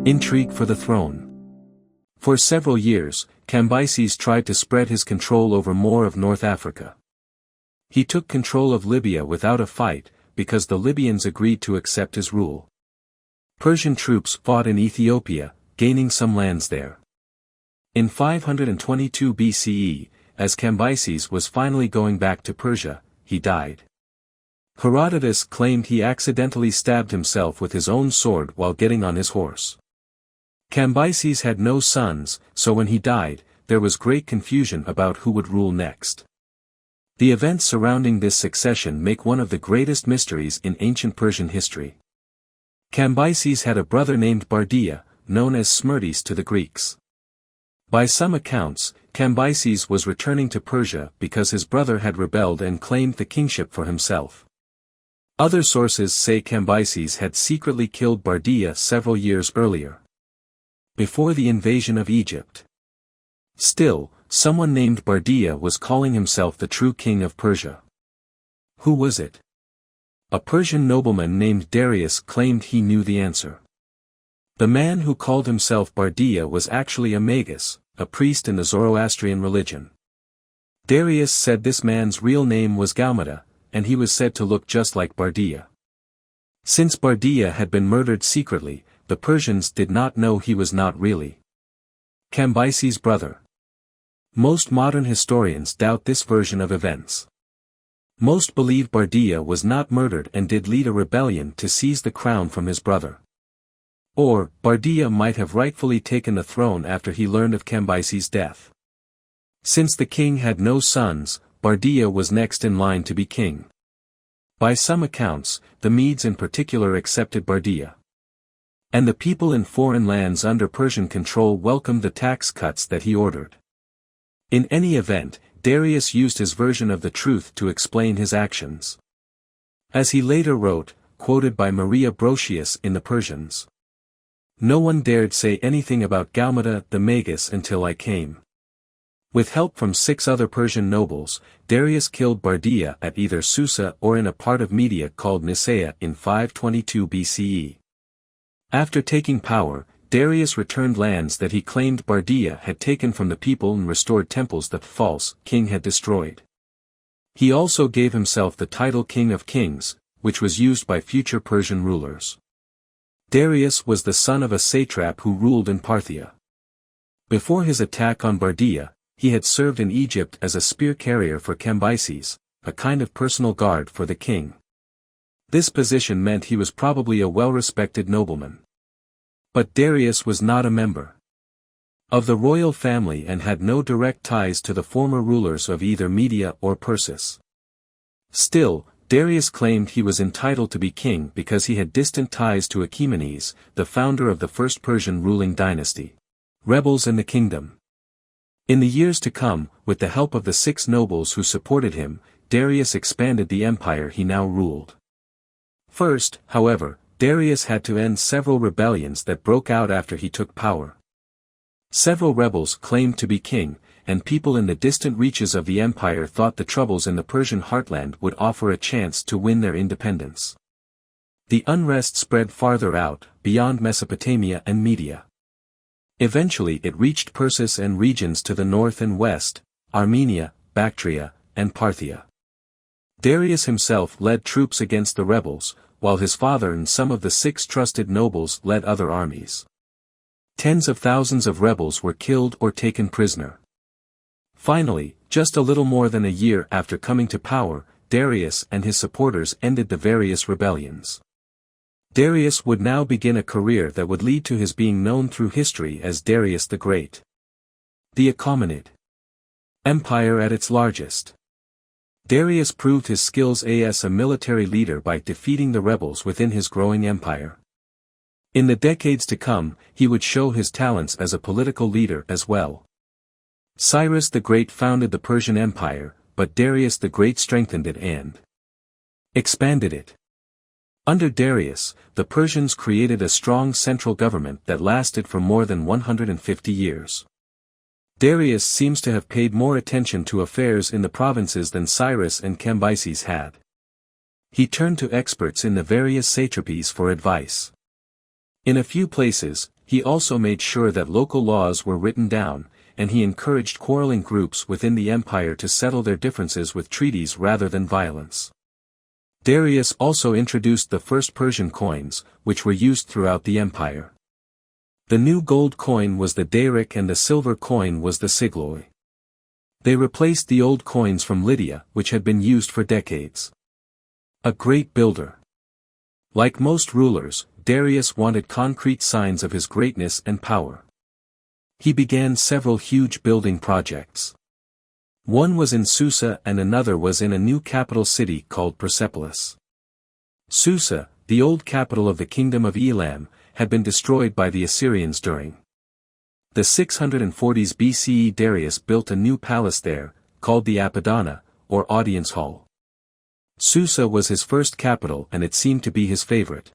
Intrigue for the throne. For several years, Cambyses tried to spread his control over more of North Africa. He took control of Libya without a fight, because the Libyans agreed to accept his rule. Persian troops fought in Ethiopia, gaining some lands there. In 522 BCE, as Cambyses was finally going back to Persia, he died. Herodotus claimed he accidentally stabbed himself with his own sword while getting on his horse. Cambyses had no sons, so when he died, there was great confusion about who would rule next. The events surrounding this succession make one of the greatest mysteries in ancient Persian history. Cambyses had a brother named Bardia, known as Smerdis to the Greeks. By some accounts, Cambyses was returning to Persia because his brother had rebelled and claimed the kingship for himself. Other sources say Cambyses had secretly killed Bardia several years earlier, before the invasion of Egypt. Still, someone named Bardia was calling himself the true king of Persia. Who was it? A Persian nobleman named Darius claimed he knew the answer. The man who called himself Bardia was actually a magus, a priest in the Zoroastrian religion. Darius said this man's real name was Gaumata, and he was said to look just like Bardia. Since Bardia had been murdered secretly, the Persians did not know he was not really Cambyses' brother. Most modern historians doubt this version of events. Most believe Bardia was not murdered and did lead a rebellion to seize the crown from his brother. Or, Bardia might have rightfully taken the throne after he learned of Cambyses' death. Since the king had no sons, Bardia was next in line to be king. By some accounts, the Medes in particular accepted Bardia. And the people in foreign lands under Persian control welcomed the tax cuts that he ordered. In any event, Darius used his version of the truth to explain his actions. As he later wrote, quoted by Maria Brocius in the Persians. No one dared say anything about Gaumata the Magus until I came. With help from 6 other Persian nobles, Darius killed Bardia at either Susa or in a part of Media called Nisaea in 522 BCE. After taking power, Darius returned lands that he claimed Bardia had taken from the people and restored temples that the false king had destroyed. He also gave himself the title King of Kings, which was used by future Persian rulers. Darius was the son of a satrap who ruled in Parthia. Before his attack on Bardia, he had served in Egypt as a spear carrier for Cambyses, a kind of personal guard for the king. This position meant he was probably a well-respected nobleman. But Darius was not a member of the royal family and had no direct ties to the former rulers of either Media or Persis. Still, Darius claimed he was entitled to be king because he had distant ties to Achaemenes, the founder of the first Persian ruling dynasty. Rebels in the kingdom. In the years to come, with the help of the 6 nobles who supported him, Darius expanded the empire he now ruled. First, however, Darius had to end several rebellions that broke out after he took power. Several rebels claimed to be king, and people in the distant reaches of the empire thought the troubles in the Persian heartland would offer a chance to win their independence. The unrest spread farther out, beyond Mesopotamia and Media. Eventually it reached Persis and regions to the north and west, Armenia, Bactria, and Parthia. Darius himself led troops against the rebels, while his father and some of the 6 trusted nobles led other armies. Tens of thousands of rebels were killed or taken prisoner. Finally, just a little more than a year after coming to power, Darius and his supporters ended the various rebellions. Darius would now begin a career that would lead to his being known through history as Darius the Great. The Achaemenid Empire at its largest. Darius proved his skills as a military leader by defeating the rebels within his growing empire. In the decades to come, he would show his talents as a political leader as well. Cyrus the Great founded the Persian Empire, but Darius the Great strengthened it and expanded it. Under Darius, the Persians created a strong central government that lasted for more than 150 years. Darius seems to have paid more attention to affairs in the provinces than Cyrus and Cambyses had. He turned to experts in the various satrapies for advice. In a few places, he also made sure that local laws were written down, and he encouraged quarreling groups within the empire to settle their differences with treaties rather than violence. Darius also introduced the first Persian coins, which were used throughout the empire. The new gold coin was the daric and the silver coin was the sigloi. They replaced the old coins from Lydia, which had been used for decades. A great builder. Like most rulers, Darius wanted concrete signs of his greatness and power. He began several huge building projects. One was in Susa and another was in a new capital city called Persepolis. Susa, the old capital of the kingdom of Elam, had been destroyed by the Assyrians during the 640s BCE. Darius built a new palace there, called the Apadana, or Audience Hall. Susa was his first capital and it seemed to be his favorite.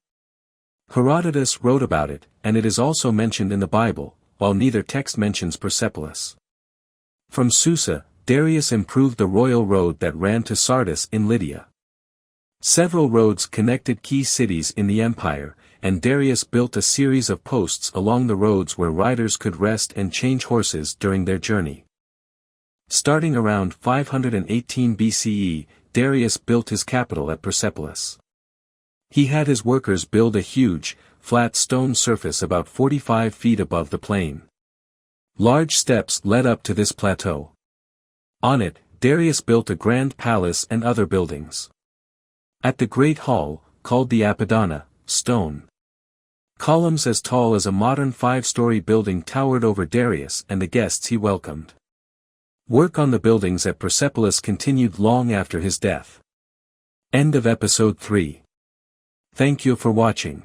Herodotus wrote about it, and it is also mentioned in the Bible, while neither text mentions Persepolis. From Susa, Darius improved the royal road that ran to Sardis in Lydia. Several roads connected key cities in the empire, and Darius built a series of posts along the roads where riders could rest and change horses during their journey. Starting around 518 BCE, Darius built his capital at Persepolis. He had his workers build a huge, flat stone surface about 45 feet above the plain. Large steps led up to this plateau. On it, Darius built a grand palace and other buildings. At the Great Hall, called the Apadana, stone columns as tall as a modern 5-story building towered over Darius and the guests he welcomed. Work on the buildings at Persepolis continued long after his death. End of episode 3. Thank you for watching.